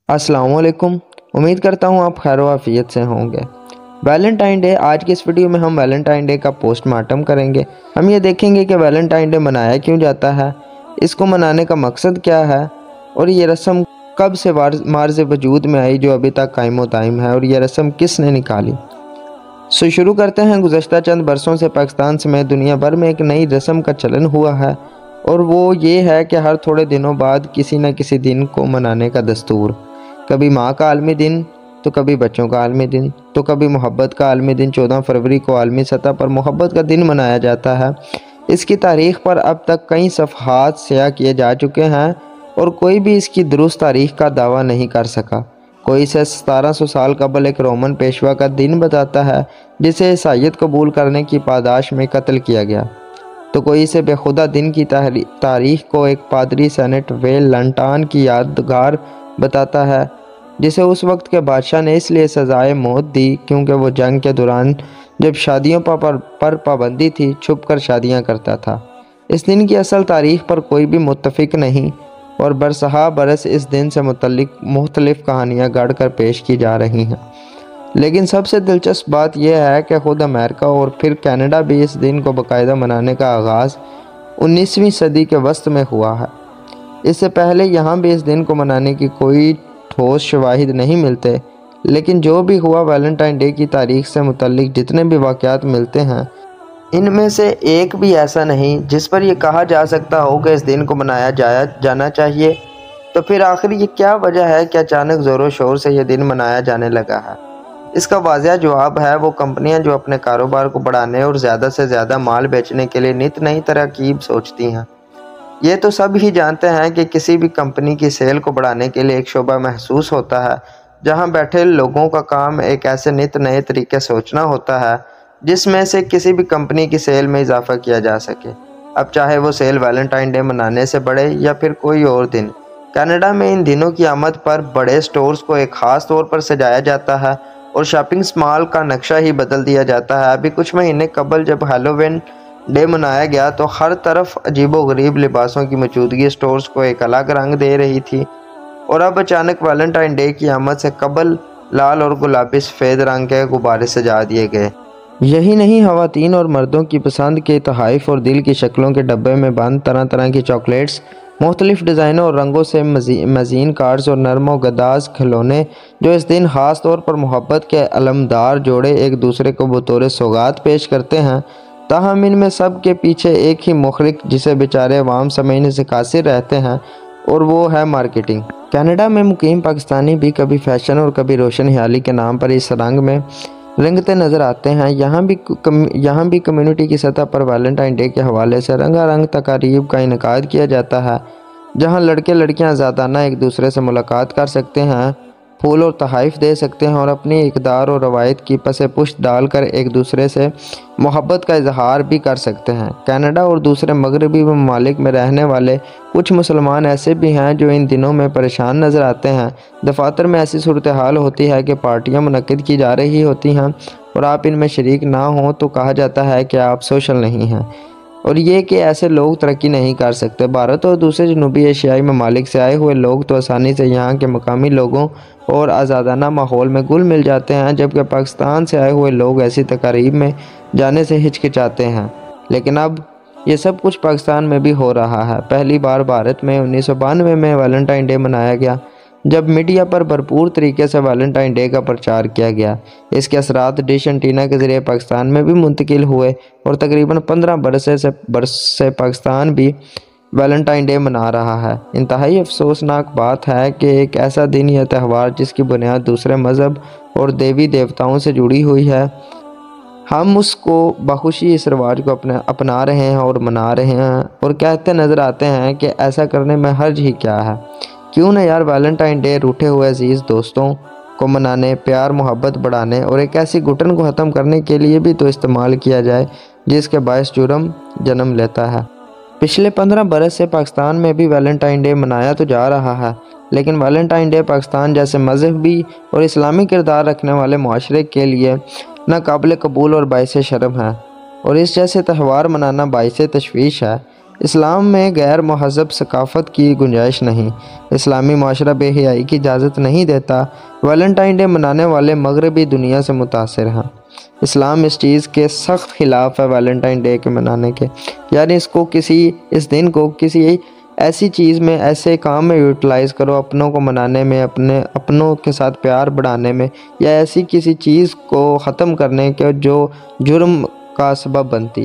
السلام علیکم۔ امید کرتا ہوں آپ خیر و عافیت سے ہوں گے۔ ویلنٹائن ڈے، آج کی اس ویڈیو میں ہم ویلنٹائن ڈے کا پوسٹ مارٹم کریں گے۔ ہم یہ دیکھیں گے کہ ویلنٹائن ڈے منایا کیوں جاتا ہے، اس کو منانے کا مقصد کیا ہے، اور یہ رسم کب سے مارز وجود میں آئی جو ابھی تک قائم و دائم ہے، اور یہ رسم کس نے نکالی۔ شروع کرتے ہیں۔ گزشتہ چند برسوں سے پاکستان سمیت دنیا بھر میں ایک نئی رسم کا چلن ہوا ہے، اور وہ یہ ہے کہ ہر تھوڑے دنوں بعد کسی نہ کسی دن کو منانے کا دستور۔ کبھی ماں کا عالمی دن، تو کبھی بچوں کا عالمی دن، تو کبھی محبت کا عالمی دن۔ 14 فروری کو عالمی سطح پر محبت کا دن منایا جاتا ہے۔ اس کی تاریخ پر اب تک کئی صفحات سیاہ کیے جا چکے ہیں، اور کوئی بھی اس کی درست تاریخ کا دعویٰ نہیں کر سکا۔ کوئی اسے 1700 سال قبل ایک رومن پیشوا کا دن بتاتا ہے جسے عیسائیت قبول کرنے کی پاداش میں قتل کیا گیا، تو کوئی اسے بے خدا دن کی تاریخ کو ایک پادری سینٹ ویلنٹان کی یادگار بتاتا ہے جسے اس وقت کے بادشاہ نے اس لیے سزائے موت دی کیونکہ وہ جنگ کے دوران جب شادیوں پر پابندی تھی چھپ کر شادیاں کرتا تھا۔ اس دن کی اصل تاریخ پر کوئی بھی متفق نہیں، اور برسہ برس اس دن سے متعلق مختلف کہانیاں گڑھ کر پیش کی جا رہی ہیں۔ لیکن سب سے دلچسپ بات یہ ہے کہ خود امریکہ اور پھر کینیڈا بھی اس دن کو باقاعدہ منانے کا آغاز 19ویں صدی کے وسط میں ہوا ہے۔ اس سے پہلے یہاں بھی اس دن کو منانے کی کوئی ٹھوس شواہد نہیں ملتے، لیکن جو بھی ہوا، ویلنٹائن ڈے کی تاریخ سے متعلق جتنے بھی واقعات ملتے ہیں ان میں سے ایک بھی ایسا نہیں جس پر یہ کہا جا سکتا ہو کہ اس دن کو منایا جانا چاہیے۔ تو پھر آخر یہ کیا وجہ ہے کہ اچانک زور و شور سے یہ دن منایا جانے لگا ہے؟ اس کا واضح جواب ہے وہ کمپنیاں جو اپنے کاروبار کو بڑھانے اور زیادہ سے زیادہ مال بیچنے کے لیے نت نئی ترکیب سوچتی ہیں۔ یہ تو سب ہی جانتے ہیں کہ کسی بھی کمپنی کی سیل کو بڑھانے کے لیے ایک شعبہ محسوس ہوتا ہے جہاں بیٹھے لوگوں کا کام ایک ایسے نت نئے طریقے سوچنا ہوتا ہے جس میں سے کسی بھی کمپنی کی سیل میں اضافہ کیا جا سکے، اب چاہے وہ سیل ویلنٹائن ڈے منانے سے بڑھے یا پھر کوئی اور دن۔ کینیڈا میں ان دنوں کی آمد پر بڑے سٹورز کو ایک خاص طور پر سجایا جاتا ہے اور شاپنگ مال کا نقشہ ہی بدل دیا جاتا ہے۔ ابھی کچھ مہینے قبل جب ہیلووین ڈے منایا گیا تو ہر طرف عجیب و غریب لباسوں کی موجودگی سٹورز کو ایک الگ رنگ دے رہی تھی، اور اب اچانک ویلنٹائن ڈے کی آمد سے قبل لال اور گلابی سفید رنگ کے غبارے سجا دیے گئے۔ یہی نہیں، خواتین اور مردوں کی پسند کے تحائف اور دل کی شکلوں کے ڈبے میں بند طرح طرح کی چاکلیٹس، مختلف ڈیزائنوں اور رنگوں سے مزین کارڈز اور نرم و گداز کھلونے جو اس دن خاص طور پر محبت کے علمدار جوڑے ایک دوسرے کو بطور سوغات پیش کرتے ہیں۔ تاہم ان میں سب کے پیچھے ایک ہی محرک جسے بیچارے عوام سمجھنے سے قاصر رہتے ہیں، اور وہ ہے مارکیٹنگ۔ کینیڈا میں مقیم پاکستانی بھی کبھی فیشن اور کبھی روشن خیالی کے نام پر اس رنگ میں رنگتے نظر آتے ہیں۔ یہاں بھی کمیونٹی کی سطح پر ویلنٹائن ڈے کے حوالے سے رنگا رنگ تقاریب کا انعقاد کیا جاتا ہے جہاں لڑکے لڑکیاں آزادانہ ایک دوسرے سے ملاقات کر سکتے ہیں، پھول اور تحائف دے سکتے ہیں، اور اپنی اقدار اور روایت کی پس پشت ڈال کر ایک دوسرے سے محبت کا اظہار بھی کر سکتے ہیں۔ کینیڈا اور دوسرے مغربی ممالک میں رہنے والے کچھ مسلمان ایسے بھی ہیں جو ان دنوں میں پریشان نظر آتے ہیں۔ دفاتر میں ایسی صورتحال ہوتی ہے کہ پارٹیاں منعقد کی جا رہی ہوتی ہیں اور آپ ان میں شریک نہ ہوں تو کہا جاتا ہے کہ آپ سوشل نہیں ہیں، اور یہ کہ ایسے لوگ ترقی نہیں کر سکتے۔ بھارت اور دوسرے جنوبی ایشیائی ممالک سے آئے ہوئے لوگ تو آسانی سے یہاں کے مقامی لوگوں اور آزادانہ ماحول میں گل مل جاتے ہیں، جبکہ پاکستان سے آئے ہوئے لوگ ایسی تقاریب میں جانے سے ہچکچاتے ہیں۔ لیکن اب یہ سب کچھ پاکستان میں بھی ہو رہا ہے۔ پہلی بار بھارت میں 1992 میں ویلنٹائن ڈے منایا گیا جب میڈیا پر بھرپور طریقے سے ویلنٹائن ڈے کا پرچار کیا گیا۔ اس کے اثرات ڈش اینٹینا کے ذریعے پاکستان میں بھی منتقل ہوئے، اور تقریباً 15 برس سے پاکستان بھی ویلنٹائن ڈے منا رہا ہے۔ انتہائی افسوسناک بات ہے کہ ایک ایسا دن یا تہوار جس کی بنیاد دوسرے مذہب اور دیوی دیوتاؤں سے جڑی ہوئی ہے، ہم اس کو بخوشی اس رواج کو اپنا رہے ہیں اور منا رہے ہیں، اور کہتے نظر آتے ہیں کہ ایسا کرنے میں حرج ہی کیا ہے۔ کیوں نہ یار ویلنٹائن ڈے روٹھے ہوئے عزیز دوستوں کو منانے، پیار محبت بڑھانے اور ایک ایسی گھٹن کو ختم کرنے کے لیے بھی تو استعمال کیا جائے جس کے باعث جرم جنم لیتا ہے۔ پچھلے 15 برس سے پاکستان میں بھی ویلنٹائن ڈے منایا تو جا رہا ہے، لیکن ویلنٹائن ڈے پاکستان جیسے مذہبی اور اسلامی کردار رکھنے والے معاشرے کے لیے ناقابل قبول اور باعث شرم ہے، اور اس جیسے تہوار منانا باعث تشویش ہے۔ اسلام میں غیر مہذب ثقافت کی گنجائش نہیں۔ اسلامی معاشرہ بے حیائی کی اجازت نہیں دیتا۔ ویلنٹائن ڈے منانے والے مغربی دنیا سے متاثر ہیں۔ اسلام اس چیز کے سخت خلاف ہے ویلنٹائن ڈے کے منانے کے، یعنی اس دن کو کسی ایسی چیز میں، ایسے کام میں یوٹیلائز کرو، اپنوں کو منانے میں، اپنوں کے ساتھ پیار بڑھانے میں، یا ایسی کسی چیز کو ختم کرنے کے جو جرم کا سبب بنتی ہے۔